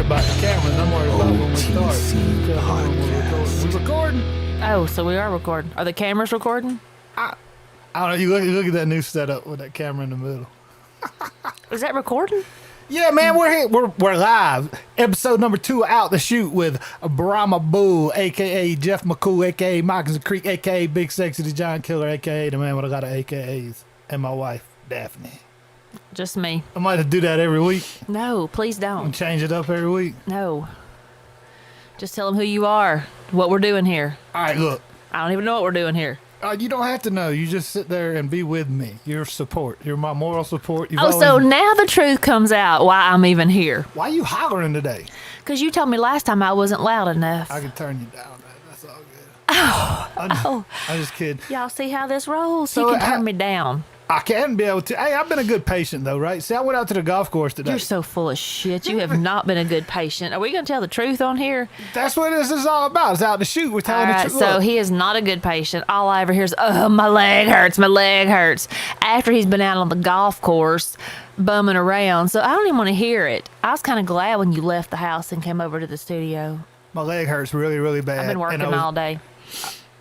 worried about the cameras. I'm worried about when we start. OTC Podcast. We recording? Oh, so we are recording. Are the cameras recording? I don't know. You look at that new setup with that camera in the middle. Is that recording? Yeah, man, we're here. We're live. Episode number 2 out the shoot with Brahma Bull, a.k.a. Jeff McCool, a.k.a. Moccasin Creek, a.k.a. Big Sexy the Giant Killer, a.k.a. the man with a lot of a.k.a.s, and my wife, Daphne. Just me. I might have to do that every week No, please and don't. change it up every week. No. Just tell them who you are, what we're doing here. All right, look. I don't even know what we're doing here. You don't have to know. You just sit there and be with me. Your support. You're my moral support. You've Oh, so always- now the truth comes out why I'm even here. Why you hollering today? Because you told me last time I wasn't loud enough. I can turn you down. That's all good. I'm just kidding. Y'all see how this rolls? So, You can turn me down. I can be able to. Hey, I've been a good patient though, right? See, I went out to the golf course today. You're so full of shit. You have not been a good patient. Are we going to tell the truth on here? That's what this is all about. It's out to shoot. We're All telling right, the truth. so Look, he is not a good patient. All I ever hear is, oh, my leg hurts, my leg hurts. After he's been out on the golf course bumming around. So I don't even want to hear it. I was kind of glad when you left the house and came over to the studio. my leg hurts really, really bad. I've been working and all day.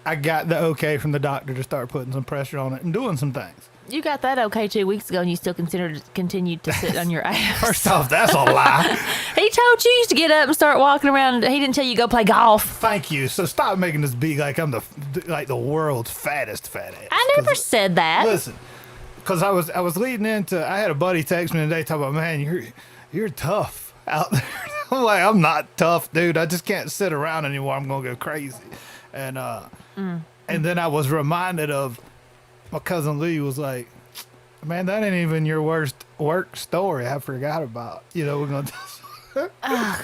I got the okay from the doctor to start putting some pressure on it and doing some things. You got that okay 2 weeks ago and you still continued to sit on your ass. First off, that's a lie. He told you used to get up and start walking around. He didn't tell you to go play golf. Thank you. So stop making this be like I'm the world's fattest fat ass. I never 'Cause- said that. Listen, because I was leading into. I had a buddy text me today talking about, man, you're tough out there. I'm like, I'm not tough, dude. I just can't sit around anymore. I'm gonna go crazy. And and then I was reminded of my cousin Lee was like, man, that ain't even your worst work story. I forgot about. You know, we're gonna. Oh,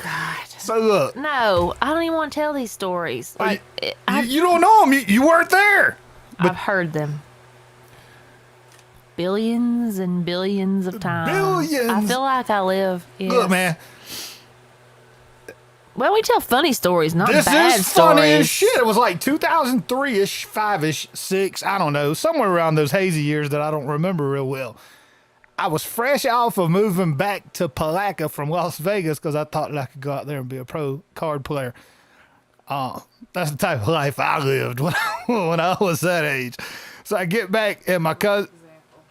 God. So look, No, I don't even want to tell these stories. Like, you don't know him. You weren't there. I've heard them. Billions and billions of times. Billions. I feel like I live. Yes. Look, man. Well, we tell funny stories, not This bad is funny stories. as shit. It was like 2003-ish, 5-ish, 6, I don't know, somewhere around those hazy years that I don't remember real well. I was fresh off of moving back to Palaca from Las Vegas because I thought that I could go out there and be a pro card player. That's the type of life I lived when I was that age. So I get back and my cousin,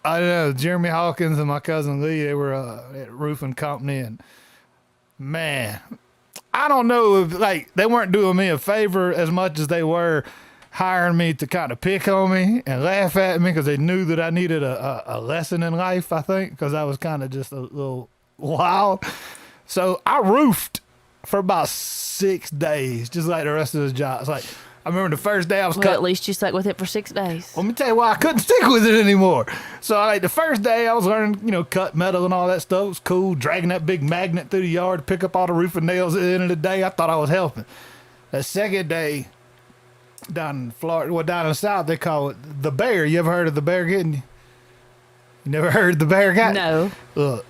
I don't know, Jeremy Hawkins and my cousin Lee, they were at a roofing company, and man, I don't know if like they weren't doing me a favor as much as they were hiring me to kind of pick on me and laugh at me because they knew that I needed a lesson in life, I think, because I was kind of just a little wild. So I roofed for about 6 days, just like the rest of the jobs. Like I remember the first day I was Well, cut. at least you stuck with it for 6 days. Let me tell you why I couldn't stick with it anymore. So like the first day I was learning, cut metal and all that stuff. It was cool. Dragging that big magnet through the yard to pick up all the roofing nails at the end of the day. I thought I was helping. The second day down in Florida, well, down in the South, they call it the bear. You ever heard of the bear getting you? You never heard of the bear got you? No. Look,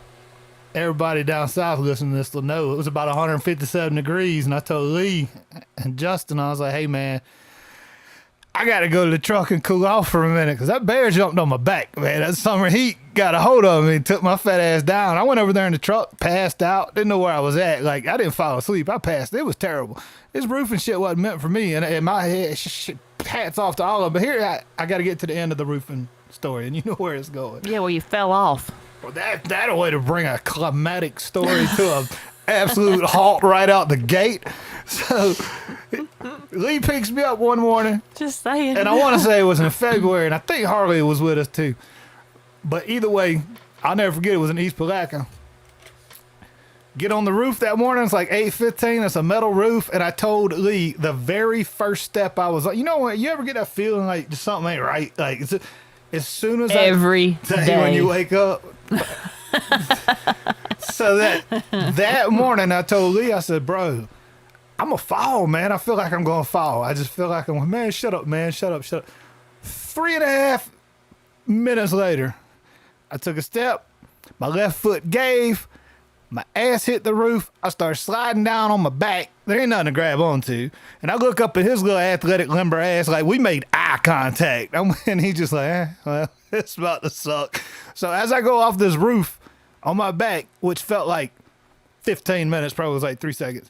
everybody down south listening to this will know it was about 157 degrees, and I told Lee and Justin, I was like, hey, man, I got to go to the truck and cool off for a minute because that bear jumped on my back, man. That summer heat got a hold of me and took my fat ass down. I went over there in the truck, passed out, didn't know where I was at. Like, I didn't fall asleep. I passed. It was terrible. This roofing shit wasn't meant for me, and in my head, hats off to all of them. But here, I got to get to the end of the roofing story, and you know where it's going. Yeah, well, you fell off. Well, that a way to bring a climatic story to a absolute halt right out the gate. So Lee picks me up one morning, Just saying. and I want to say it was in February, and I think Harley was with us too. But either way, I'll never forget it was in East Palaca. Get on the roof that morning. It's like 8:15. It's a metal roof, and I told Lee the very first step I was like, you know what? You ever get that feeling like just something ain't right? Like as soon as Every day. when you wake up. So that morning I told Lee, I said, bro, I'm gonna fall, man. I feel like I'm gonna fall. I just feel like man, shut up, man. Shut up. 3.5 minutes later, I took a step, my left foot gave, my ass hit the roof, I started sliding down on my back. There ain't nothing to grab onto. And I look up at his little athletic limber ass like we made eye contact. And he's just like, well, it's about to suck. So as I go off this roof on my back, which felt like 15 minutes, probably was like 3 seconds.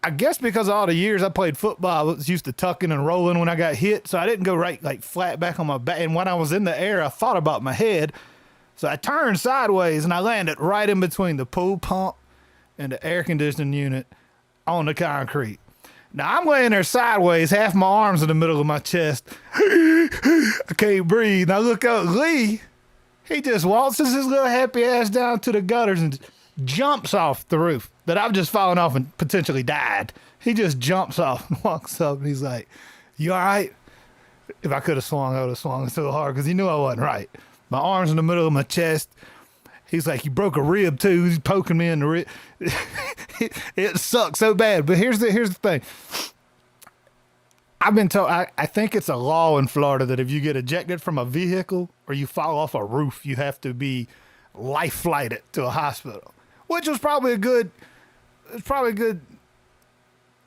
I guess because of all the years I played football, I was used to tucking and rolling when I got hit. So I didn't go right, like flat back on my back. And when I was in the air, I thought about my head. So I turned sideways and I landed right in between the pool pump and the air conditioning unit on the concrete. Now I'm laying there sideways, half my arms in the middle of my chest. I can't breathe. Now look out, Lee. He just waltzes his little happy ass down to the gutters and jumps off the roof that I've just fallen off and potentially died. He just jumps off and walks up and he's like, "You all right?" If I could have swung, I would have swung so hard because he knew I wasn't right. My arms in the middle of my chest. He's like, "You broke a rib too." He's poking me in the rib. It sucked so bad. But here's the thing. I've been told, I think it's a law in Florida that if you get ejected from a vehicle or you fall off a roof, you have to be life flighted to a hospital, which was probably a good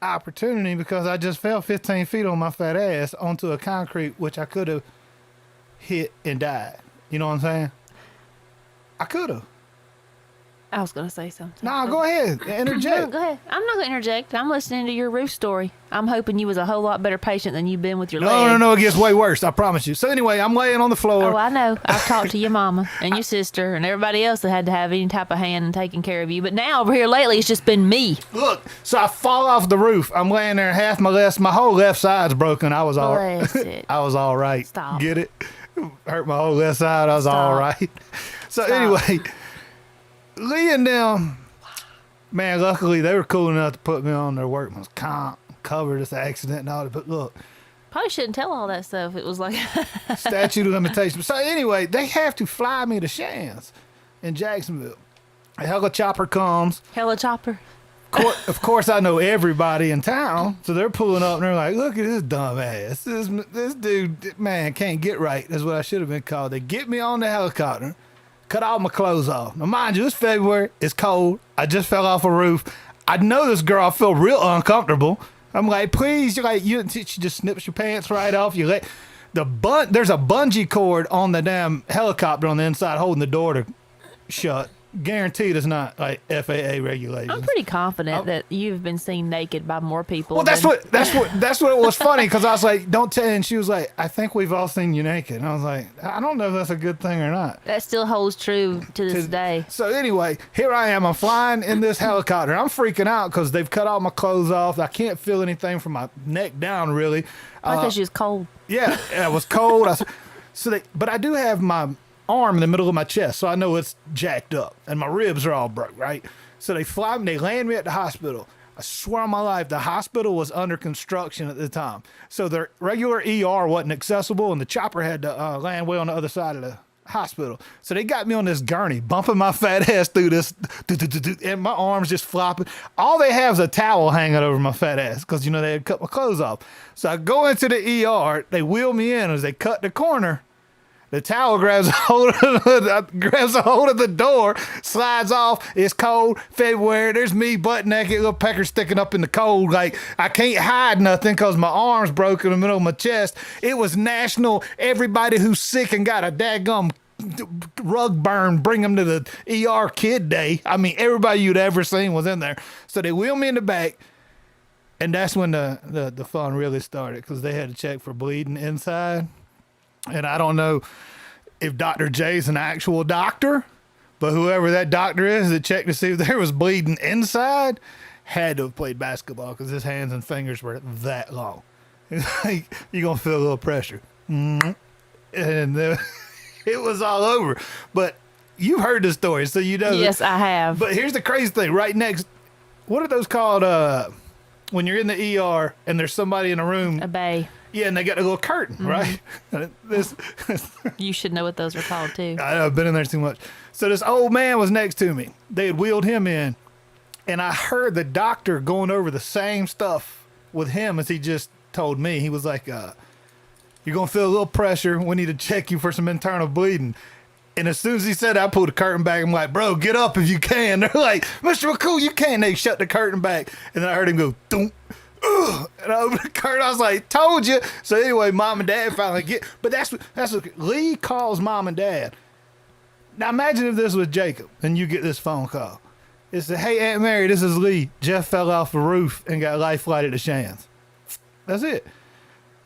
opportunity because I just fell 15 feet on my fat ass onto a concrete, which I could have hit and died. You know what I'm saying? I could have. I was going to say something. Nah, go ahead. Interject. No, go ahead. I'm not going to interject. I'm listening to your roof story. I'm hoping you was a whole lot better patient than you've been with your leg. No. It gets way worse. I promise you. So anyway, I'm laying on the floor. Oh, I know. I've talked to your mama and your sister and everybody else that had to have any type of hand in taking care of you. But now over here lately, it's just been me. Look, so I fall off the roof. I'm laying there, my whole left side's broken. I was all Bless it. I was all right. Stop. Get it? Hurt my whole left side. I was Stop. all right. So anyway, laying down. Man, luckily they were cool enough to put me on their workman's comp, cover this accident and all that. But look, Probably shouldn't tell all that stuff. It was like statute of limitations. So anyway, they have to fly me to Shands in Jacksonville. A helicopter comes. helicopter. Of course, I know everybody in town, so they're pulling up and they're like, "Look at this dumbass. This dude, man, can't get right." That's what I should have been called. They get me on the helicopter, cut all my clothes off. Now, mind you, it's February. It's cold. I just fell off a roof. I know this girl. I feel real uncomfortable. I'm like, "Please," she just snips your pants right off. You let there's a bungee cord on the damn helicopter on the inside, holding the door to shut. Guaranteed it's not like FAA regulations. I'm pretty confident that you've been seen naked by more people. Well, that's what it was funny because I was like, "Don't tell," and she was like, "I think we've all seen you naked." And I was like, "I don't know if that's a good thing or not." That still holds true to this day. So anyway, here I am. I'm flying in this helicopter. I'm freaking out because they've cut all my clothes off. I can't feel anything from my neck down, really. Because she was cold. Yeah, it was cold. But I do have my arm in the middle of my chest, so I know it's jacked up, and my ribs are all broke, right? So they land me at the hospital. I swear on my life, the hospital was under construction at the time. So the regular ER wasn't accessible, and the chopper had to land way on the other side of the hospital. So they got me on this gurney, bumping my fat ass through this, and my arms just flopping. All they have is a towel hanging over my fat ass because, they had cut my clothes off. So I go into the ER. They wheel me in as they cut the corner. The towel grabs a hold of the door, slides off. It's cold, February. There's me butt naked, little pecker sticking up in the cold. Like, I can't hide nothing because my arm's broken in the middle of my chest. It was national. Everybody who's sick and got a daggum rug burn, bring them to the ER kid day. I mean, everybody you'd ever seen was in there. So they wheel me in the back. And that's when the fun really started because they had to check for bleeding inside. And I don't know if Dr. J's an actual doctor, but whoever that doctor is that checked to see if there was bleeding inside had to have played basketball because his hands and fingers were that long. It's like, you're going to feel a little pressure. And it was all over. But you've heard the story, so you know. Yes, I have. But here's the crazy thing. Right next, what are those called when you're in the ER and there's somebody in a room? A bay. Yeah, and they got a little curtain, right? You should know what those are called, too. I've been in there too much. So this old man was next to me. They had wheeled him in, and I heard the doctor going over the same stuff with him as he just told me. He was like, "You're going to feel a little pressure. We need to check you for some internal bleeding." And as soon as he said that, I pulled the curtain back. I'm like, "Bro, get up if you can." They're like, "Mr. McCool, you can." They shut the curtain back, and then I heard him go, "Doom." And I opened the curtain. I was like, "Told you." So anyway, mom and dad finally but that's what Lee calls mom and dad. Now imagine if this was Jacob and you get this phone call. It said, "Hey, Aunt Mary, this is Lee. Jeff fell off the roof and got life flighted to Shands." That's it.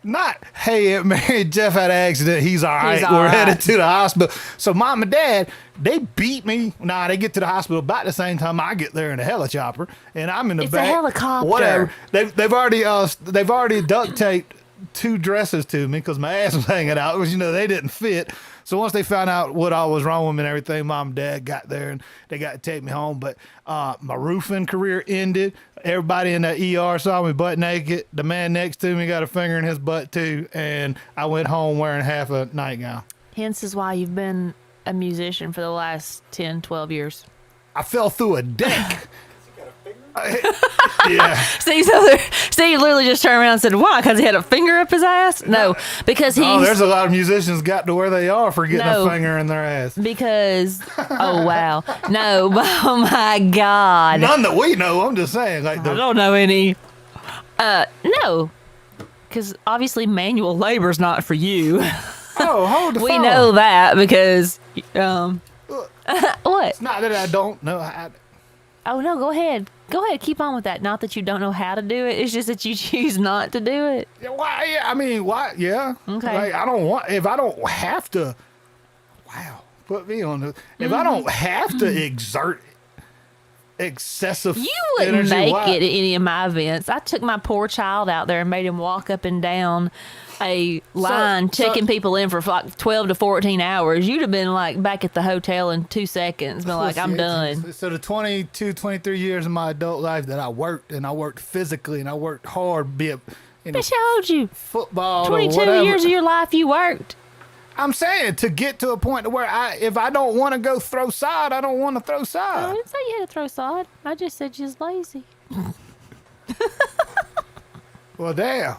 Not, "Hey, Aunt Mary, Jeff had an accident. He's all right. all We're right." headed to the hospital." So mom and dad, they beat me. Nah, they get to the hospital about the same time I get there in a helichopper, and I'm in the It's a back. helicopter. Whatever. They've already duct taped 2 dresses to me because my ass was hanging out. Because they didn't fit. So once they found out what all was wrong with me and everything, mom and dad got there and they got to take me home. But my roofing career ended. Everybody in the ER saw me butt naked. The man next to me got a finger in his butt too. And I went home wearing half a nightgown. Hence is why you've been a musician for the last 10, 12 years. I fell through a deck. Yeah. See, Steve literally just turned around and said, "Why? Because he had a finger up his ass?" No, because he's... Oh, there's a lot of musicians got to where they are for getting a finger in their ass. Because, oh, wow. No, oh, my God. None that we know. I'm just saying. I don't know any. No. Because obviously manual labor's not for you. Oh, hold the phone. We know that because, what? It's not that I don't know. Oh, no, go ahead. Go ahead. Keep on with that. Not that you don't know how to do it. It's just that you choose not to do it. Why? Yeah, I mean, why? Yeah. Okay. Like, if I don't have to, wow, put me on the, if I don't have to exert excessive You wouldn't energy, make why? it at any of my events. I took my poor child out there and made him walk up and down a line, checking people in for like 12 to 14 hours. You'd have been like back at the hotel in 2 seconds, been like, "I'm done." So the 22, 23 years of my adult life that I worked, and I worked physically, and I worked hard, be it Bitch, how old you? football or 22 whatever. years of your life you worked. I'm saying to get to a point to where if I don't want to go throw sod, I don't want to throw I sod. didn't say you had to throw sod. I just said you was lazy. Well, damn.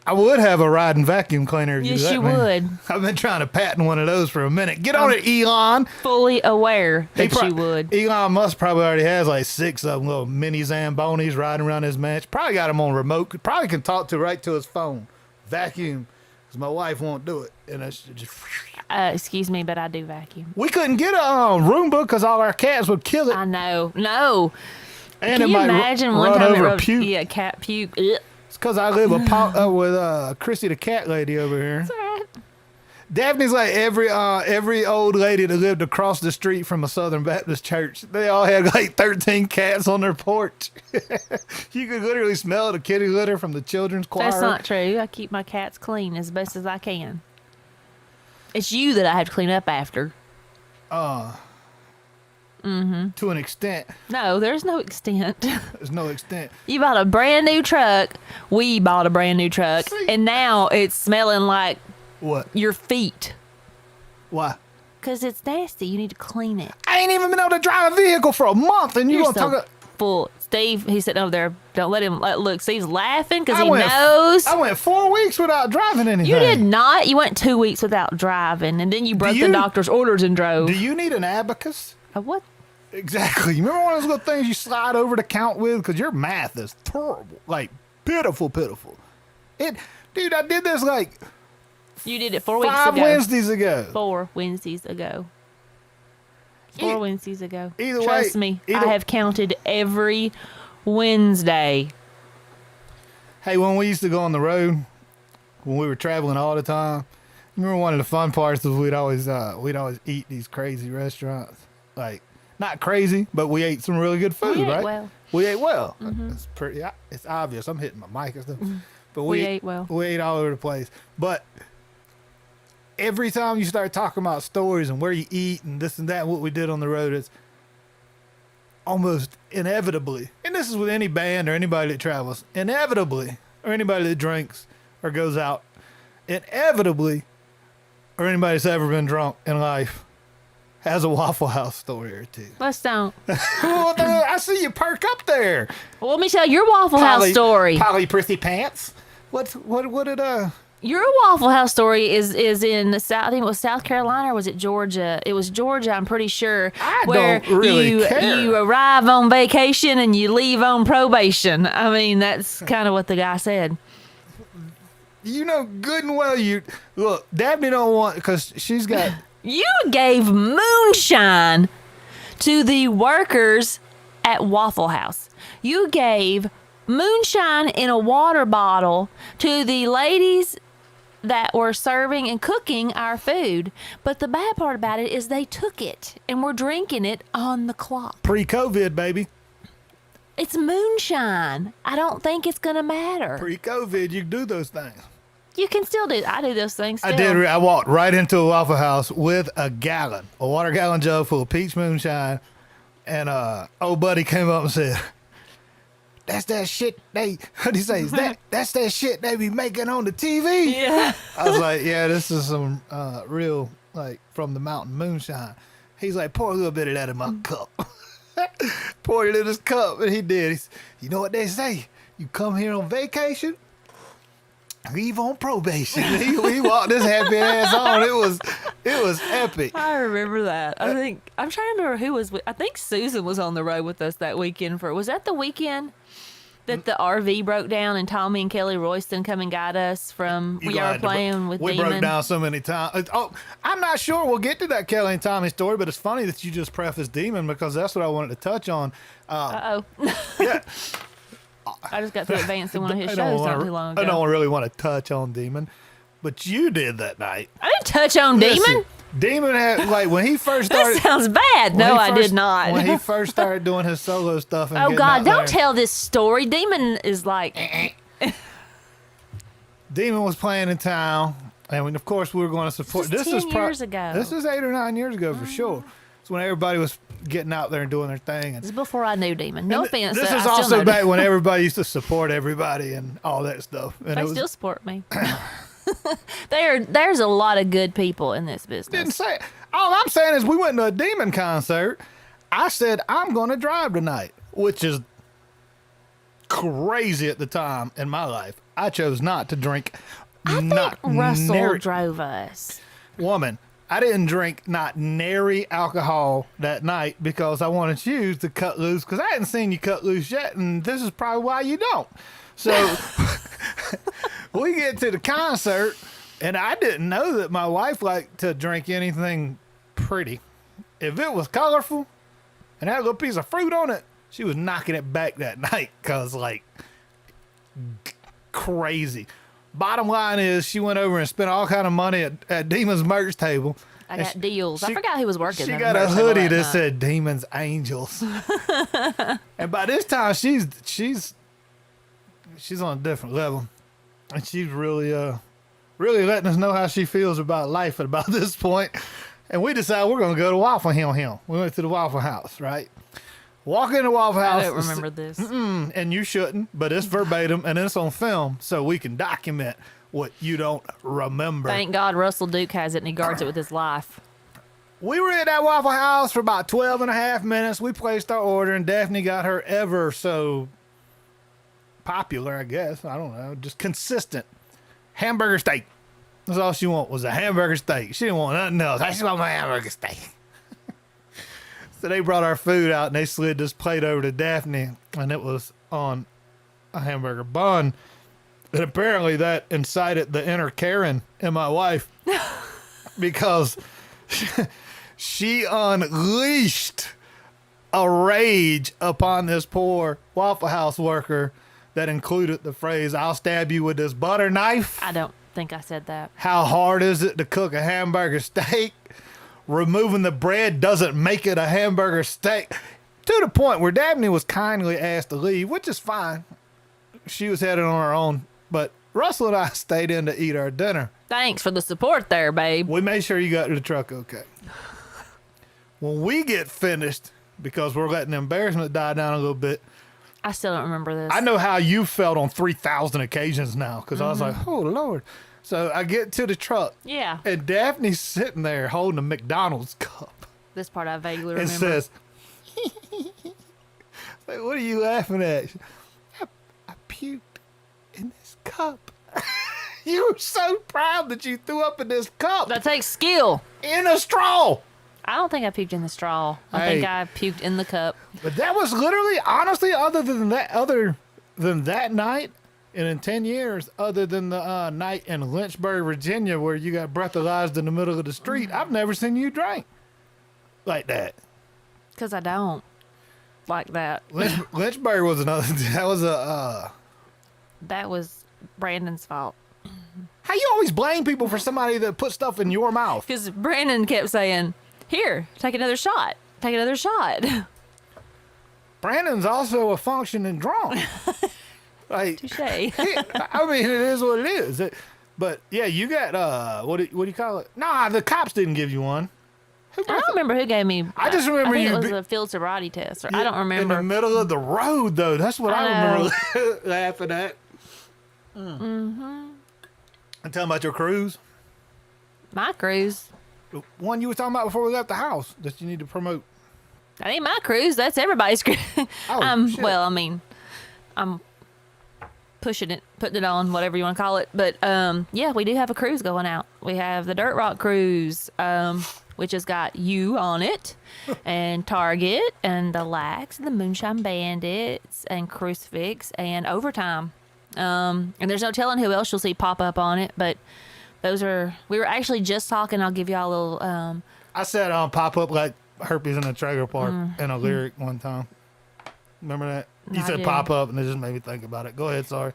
I would have a riding vacuum cleaner. If Yes, let you me. would. I've been trying to patent one of those for a minute. Get on it, Elon. Fully aware that you would. Elon Musk probably already has like 6 of them, little mini Zambonis riding around his mansion. Probably got them on remote. Probably can talk to right to his phone. Vacuum. Because my wife won't do it. And it's just... Excuse me, but I do vacuum. We couldn't get a Roomba because all our cats would kill it. I know. No. And Can it you might imagine one run time over it a rubbed, puke. yeah, cat puke. Ugh. It's because I live with Chrissy the cat lady over here. It's all right. Daphne's like every old lady that lived across the street from a Southern Baptist church. They all had like 13 cats on their porch. You could literally smell the kitty litter from the children's choir. That's not true. I keep my cats clean as best as I can. It's you that I have to clean up after. To an extent. No, there's no extent. There's no extent. You bought a brand new truck. We bought a brand new truck. See? And now it's smelling like What? your feet. Why? Because it's nasty. You need to clean it. I ain't even been able to drive a vehicle for a month, and you You're gonna so talk? full. Steve, he's sitting over there. Don't let him look. Steve's laughing because I he went- knows. I went 4 weeks without driving anything. You did not. You went 2 weeks without driving, and then you broke the you- doctor's orders and drove. Do you need an abacus? What? Exactly. You remember one of those little things you slide over to count with? Because your math is terrible. Like, pitiful. Dude, I did this like You did it 4 weeks 5 ago. Wednesdays ago. 4 Wednesdays ago. 4 Wednesdays ago. Either Trust way, me, either- I have counted every Wednesday. Hey, when we used to go on the road, when we were traveling all the time, you remember one of the fun parts was we'd always eat these crazy restaurants. Like, not crazy, but we ate some really good food, We ate right? well. We ate well. It's pretty. It's obvious. I'm hitting my mic and stuff. But We ate well. We ate all over the place. But every time you start talking about stories and where you eat and this and that, and what we did on the road, it's almost inevitably, and this is with any band or anybody that travels, inevitably, or anybody that drinks or goes out, inevitably, or anybody that's ever been drunk in life, has a Waffle House story or two. Let's don't. Well, I see you perk up there. Well, let me tell your Waffle House story. Polly Prissy Pants. What did Your Waffle House story is in the South. I think it was South Carolina or was it Georgia? It was Georgia, I'm pretty sure. I where don't really you care. you arrive on vacation and you leave on probation. I mean, that's kind of what the guy said. you know good and well you look, Dabney don't want, because she's got You gave moonshine to the workers at Waffle House. You gave moonshine in a water bottle to the ladies that were serving and cooking our food. But the bad part about it is they took it and were drinking it on the clock. Pre-COVID, baby. It's moonshine. I don't think it's going to matter. Pre-COVID, you do those things. You can still do. I do those things still. I did. I walked right into a Waffle House with a water gallon jug full of peach moonshine, and old buddy came up and said, "That's that shit what do you say? That's that shit they be making on the TV." Yeah. I was like, "Yeah, this is some real, like, from the mountain moonshine." He's like, "Pour a little bit of that in my cup." Poured it in his cup, and he did. You know what they say? You come here on vacation, leave on probation. He walked his happy ass on. It was epic. I remember that. I'm trying to remember who was with. I think Susan was on the road with us that weekend. Was that the weekend that the RV broke down and Tommy and Kelly Royston come and got us from we were playing with We Demon? broke down so many times. Oh, I'm not sure we'll get to that Kelly and Tommy story, but it's funny that you just prefaced Demon because that's what I wanted to touch on. Uh-oh. Yeah. I just got through advancing one of his I don't shows not wanna- too long ago. I don't really want to touch on Demon, but you did that night. I didn't touch on Listen, Demon. Demon had, like, when he first started. That sounds bad. when No, he I first- did not. When he first started doing his solo stuff. And Oh getting God! out Don't there, tell this story. Demon is like, Demon was playing in town, and of course we were going to support. This is 10 years ago. Mm-hmm. This is 8 or 9 years ago for sure. It's when everybody was getting out there and doing their thing. this And is before I knew Demon. No offense. This I is still also know back Demon. when everybody used to support everybody and all that stuff. And They it was, still support me. There's a lot of good people in this didn't business. say. All I'm saying is we went to a Demon concert. I said I'm going to drive tonight, which is crazy at the time in my life. I chose not to drink. I not think Russell nary- drove us. Woman, I didn't drink not nary alcohol that night because I wanted you to cut loose because I hadn't seen you cut loose yet, and this is probably why you don't. So we get to the concert, and I didn't know that my wife liked to drink anything pretty. If it was colorful and had a little piece of fruit on it, she was knocking it back that night because, like, crazy. Bottom line is she went over and spent all kind of money at Demon's merch table. I And got deals. I she- forgot who was working. She the got a merch table hoodie that night. said Demon's Angels. And by this time she's on a different level. And she's really letting us know how she feels about life at about this point. And we decided we're gonna go to Waffle Hill. We went to the Waffle House, right? Walk in the Waffle House. I don't remember this. And you shouldn't, but it's verbatim and it's on film, so we can document what you don't remember. Thank God Russell Duke has it and he guards it with his life. We were at that Waffle House for about 12 and a half minutes. We placed our order, and Daphne got her ever so popular, I guess. I don't know. Just consistent hamburger steak. That's all she wanted was a hamburger steak. She didn't want nothing else. I just want my hamburger steak. So they brought our food out, and they slid this plate over to Daphne, and it was on a hamburger bun. And apparently that incited the inner Karen in my wife because she unleashed a rage upon this poor Waffle House worker that included the phrase, "I'll stab you with this butter knife." I don't think I said that. How hard is it to cook a hamburger steak? Removing the bread doesn't make it a hamburger steak. To the point where Daphne was kindly asked to leave, which is fine. She was headed on her own. But Russell and I stayed in to eat our dinner. Thanks for the support there, babe. We made sure you got to the truck okay. When we get finished, because we're letting the embarrassment die down a little bit, I still don't remember this. I know how you felt on 3,000 occasions now because I was like, oh, Lord. So I get to the truck. Yeah. And Daphne's sitting there holding a McDonald's cup This part I vaguely and remember. says, like, what are you laughing at? I puked in this cup. You were so proud that you threw up in this cup That takes skill. in a straw. I don't think I puked in the straw. I Hey. think I puked in the cup. But that was literally, honestly, other than that night, and in 10 years, other than the night in Lynchburg, Virginia, where you got breathalyzed in the middle of the street, I've never seen you drink like that. Because I don't. like that. Lynchburg was another. That was a. That was Brandon's fault. How you always blame people for somebody that put stuff in your mouth? Because Brandon kept saying, "Here, take another shot. Take another shot." Brandon's also a functioning drunk. Like, Touche. I mean, it is what it is. But yeah, you got what do you call it? Nah, the cops didn't give you one. I don't remember who gave me. I just remember I think you it was be- a field sobriety test. Or I don't remember. In the middle of the road, though. That's what I remember laughing at. Mm-hmm. And tell them about your cruise. My cruise. The one you were talking about before we left the house that you need to promote. That ain't my cruise. That's everybody's cruise. Oh, shit. Well, I mean, I'm pushing it, putting it on, whatever you want to call it. But yeah, we do have a cruise going out. We have the Dirt Rock Cruise, which has got you on it, and Target, and the Lax, and the Moonshine Bandits, and Crucifix, and Overtime. And there's no telling who else you'll see pop up on it, but those are. We were actually just talking. I'll give y'all a little. I said pop up like herpes in a trailer park in a lyric one time. Remember that? You I said do. pop up, and it just made me think about it. Go ahead, sorry.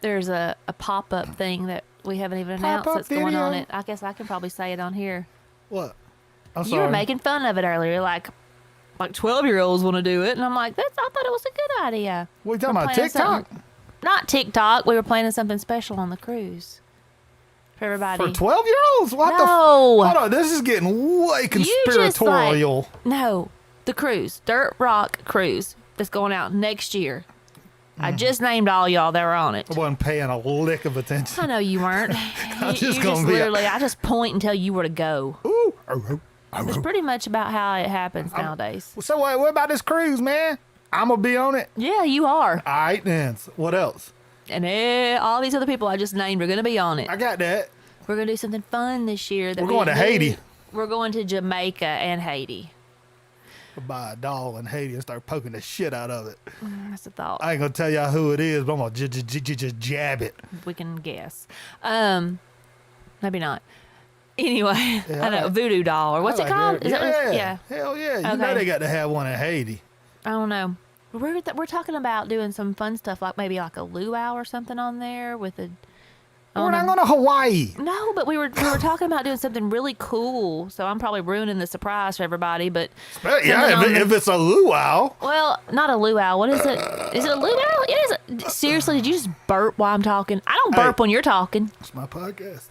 There's a pop up thing that we haven't even announced Pop-up that's going on video? it. I guess I can probably say it on here. What? I'm You sorry. were making fun of it earlier, like 12-year-olds want to do it, and I'm like, I thought it was a good idea. What are you talking We're about? planning TikTok? something- Not TikTok. We were planning something special on the cruise for everybody. For 12-year-olds? What the? No. Hold on, this is getting way conspiratorial. No, the cruise, Dirt Rock Cruise, that's going out next year. I just named all y'all that were on it. I wasn't paying a lick of attention. I know you weren't. just you gonna just be a- literally, I just point and tell you where to go. Ooh. It's pretty much about how it happens nowadays. So what about this cruise, man? I'm gonna be on it. Yeah, you are. All right, then. What else? And all these other people I just named are going to be on it. I got that. We're going to do something fun this year. We're going to Haiti. We're going to Jamaica and Haiti. I'll buy a doll in Haiti and start poking the shit out of it. That's a thought. I ain't gonna tell y'all who it is, but I'm gonna just jab it. We can guess. Maybe not. Anyway, Yeah, I know, like- voodoo doll, or what's I it like called? it. Is that what- Yeah. Hell yeah. You know Okay. they got to have one in Haiti. I don't know. We're talking about doing some fun stuff, like maybe like a luau or something on there with a. We're not going to Hawaii. No, but we were talking about doing something really cool. So I'm probably ruining the surprise for everybody. But Yeah, something on if it's a luau. well, not a luau. What is it? Is it a luau? It is. Seriously, did you just burp while I'm talking? I don't burp Hey. when you're talking. It's my podcast.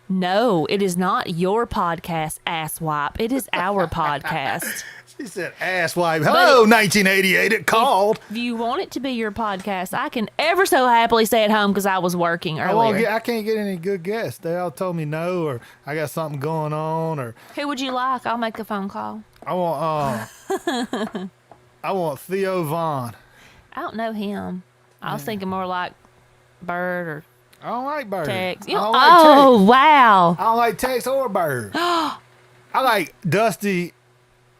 No, it is not your podcast, asswipe. It is our podcast. She said ass wipe. Hello, 1988. It called. If you want it to be your podcast, I can ever so happily stay at home because I was working earlier. I can't get any good guests. They all told me no, or I got something going on, or Who would you like? I'll make a phone call. I want I want Theo Vaughn. I don't know him. I was thinking more like Bird or I don't like Bird. Tex. I You- don't like oh, Tex. wow. I don't like Tex or Bird. I like Dusty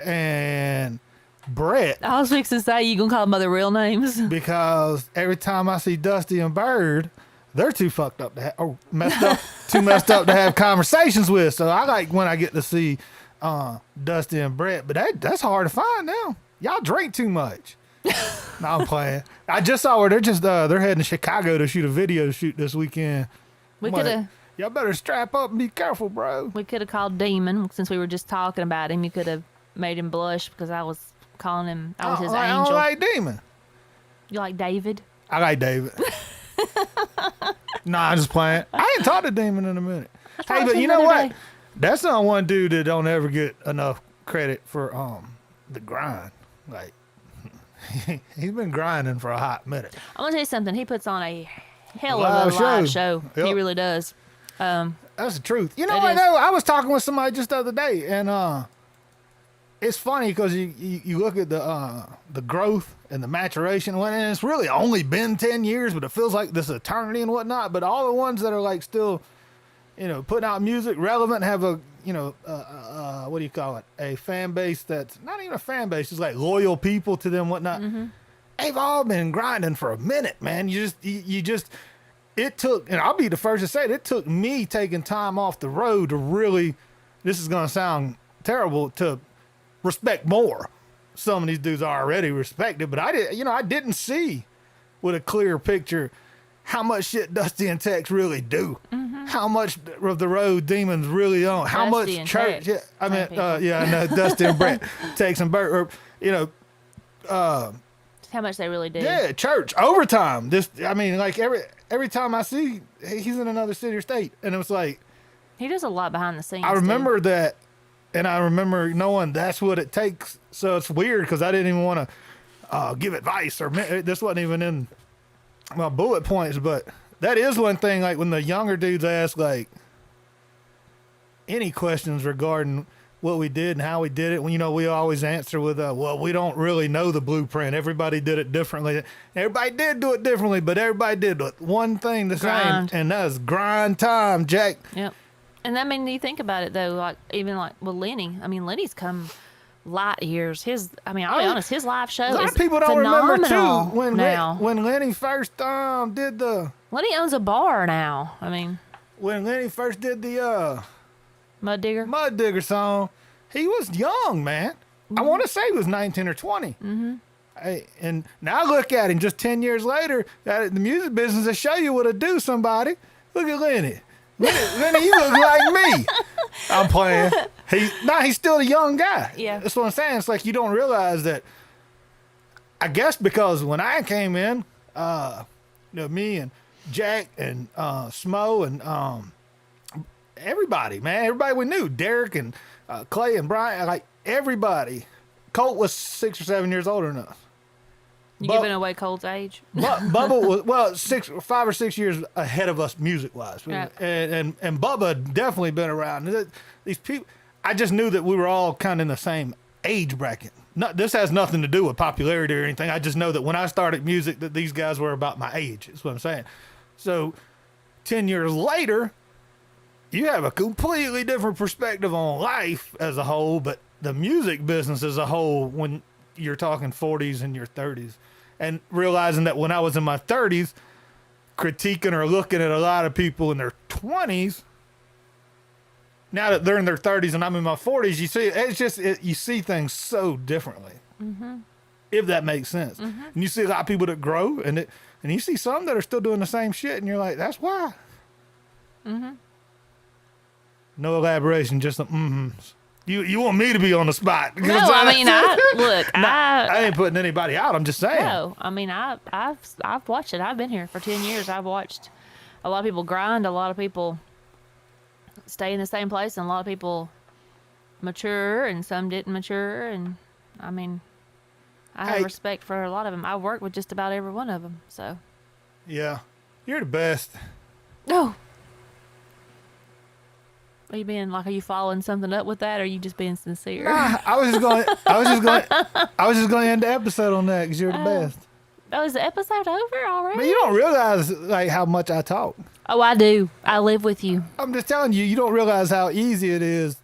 and Brett I was fixing to say you going to call them by their real names. because every time I see Dusty and Bird, they're too fucked up to too messed up to have conversations with. So I like when I get to see Dusty and Brett, but that's hard to find now. Y'all drink too much. No, I'm playing. I just saw where they're heading to Chicago to shoot a video shoot this weekend. We I'm like, could have y'all better strap up and be careful, bro. called Demon since we were just talking about him. You could have made him blush because I was calling him. I was his I angel. don't like Demon. You like David? I like David. Nah, I'm just playing. I ain't talked to Demon in a minute. talked Hey, to but him you the know other what? day. That's not one dude that don't ever get enough credit for the grind. Like he's been grinding for a hot minute. I'm gonna tell you something. He puts on a hell Live of a live show. show. He Yep. really does. That's the truth. You know It what? is. No, I was talking with somebody just the other day, and it's funny because you look at the growth and the maturation, and it's really only been 10 years, but it feels like this eternity and whatnot. But all the ones that are like still, putting out music relevant, have a what do you call it? A fan base that's not even a fan base, just like loyal people to them, whatnot. Mm-hmm. They've all been grinding for a minute, man. It took, and I'll be the first to say it took me taking time off the road to really, this is going to sound terrible, to respect more. some of these dudes are already respected, but I didn't see with a clear picture how much shit Dusty and Tex really do. How much of the road Demons really own. How Dusty much and church. Tex, I mean, same people. yeah, I know Dusty and Brett, Tex and Bert, or, How much they really do. yeah, church overtime. Like every time I see he's in another city or state, and it was like He does a lot behind the scenes. I remember that, and I remember knowing that's what it takes. So it's weird because I didn't even want to give advice, or this wasn't even in my bullet points. But that is one thing. Like when the younger dudes ask like any questions regarding what we did and how we did it, we always answer with, well, we don't really know the blueprint. Everybody did it differently. Everybody did do it differently, but everybody did one thing the Grind. same, and that's grind time, Jack. Yep. And I mean, you think about it though, like even like with Lenny. I mean, Lenny's come light years. I'll be honest, his live show A lot is of people don't remember phenomenal too when now. when Lenny first did the Lenny owns a bar now. I mean, when Lenny first did the Mud Digger. Mud Digger song, he was young, man. I want to say he was 19 or 20. Mm-hmm. And now look at him just 10 years later. The music business will show you what to do, somebody. Look at Lenny. Lenny, you look like me. I'm playing. He's still a young guy. Yeah. That's what I'm saying. It's like you don't realize that. I guess because when I came in, me and Jack and Smo and everybody we knew, Derek and Clay and Brian, like everybody. Colt was 6 or 7 years older than us. You giving away Cole's age? Bubba was 5 or 6 years ahead of us music wise, Right. and Bubba had definitely been around. These people, I just knew that we were all kind of in the same age bracket. This has nothing to do with popularity or anything. I just know that when I started music, that these guys were about my age. That's what I'm saying. So 10 years later, you have a completely different perspective on life as a whole, but the music business as a whole, when you're talking 40s and your 30s, and realizing that when I was in my 30s, critiquing or looking at a lot of people in their 20s, now that they're in their 30s and I'm in my 40s, you see, you see things so differently. Mm-hmm. If that makes sense. Mm-hmm. And you see a lot of people that grow, and you see some that are still doing the same shit, and you're like, that's why. Mm-hmm. No elaboration, just some mm-hms. You want me to be on the spot? No, I mean, I ain't putting anybody out. I'm just saying. No, I mean, I've watched it. I've been here for 10 years. I've watched a lot of people grind, a lot of people stay in the same place, and a lot of people mature, and some didn't mature. And I mean, I have respect for a lot of them. I work with just about every one of them. So, yeah, you're the best. No. Are you being like? Are you following something up with that, or are you just being sincere? Nah, I was just going to end the episode on that because you're the best. Oh, is the episode over already? But you don't realize like how much I talk. Oh, I do. I live with you. I'm just telling you, you don't realize how easy it is.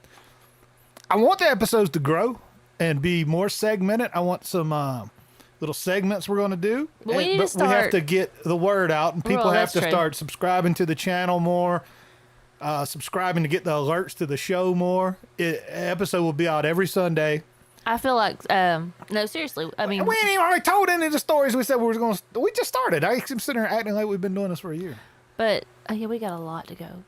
I want the episodes to grow and be more segmented. I want some little segments we're going to do. Well, we have to get the word out, and people have to true. start subscribing to the channel more. Subscribing to get the alerts to the show more. Episode will be out every Sunday. I feel like, no, seriously. I mean, we ain't even already told any of the stories we said we were going to. We just started. I keep sitting here acting like we've been doing this for a year. But yeah, we got a lot to go.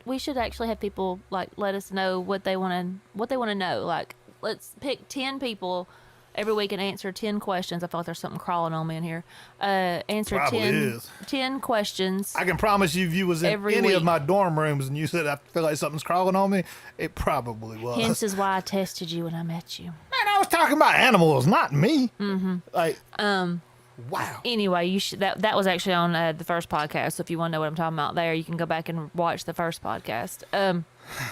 We should actually have people like let us know what they want to know. Like, let's pick 10 people every week and answer 10 questions. I feel like there's something crawling on me in here. Answer Probably 10 questions. I can promise you, if you was in every any week. of my dorm rooms and you said I feel like something's crawling on me, it probably was. Hence is why I tested you when I met you. Man, I was talking about animals, not me. Mm-hmm. Like, wow. Anyway, you should that was actually on the first podcast. So if you want to know what I'm talking about there, you can go back and watch the first podcast.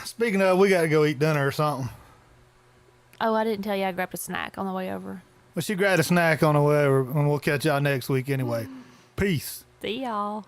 Speaking of, we got to go eat dinner or something. Oh, I didn't tell you I grabbed a snack on the way over. Well, she grabbed a snack on the way over, and we'll catch y'all next week anyway. Peace. See y'all.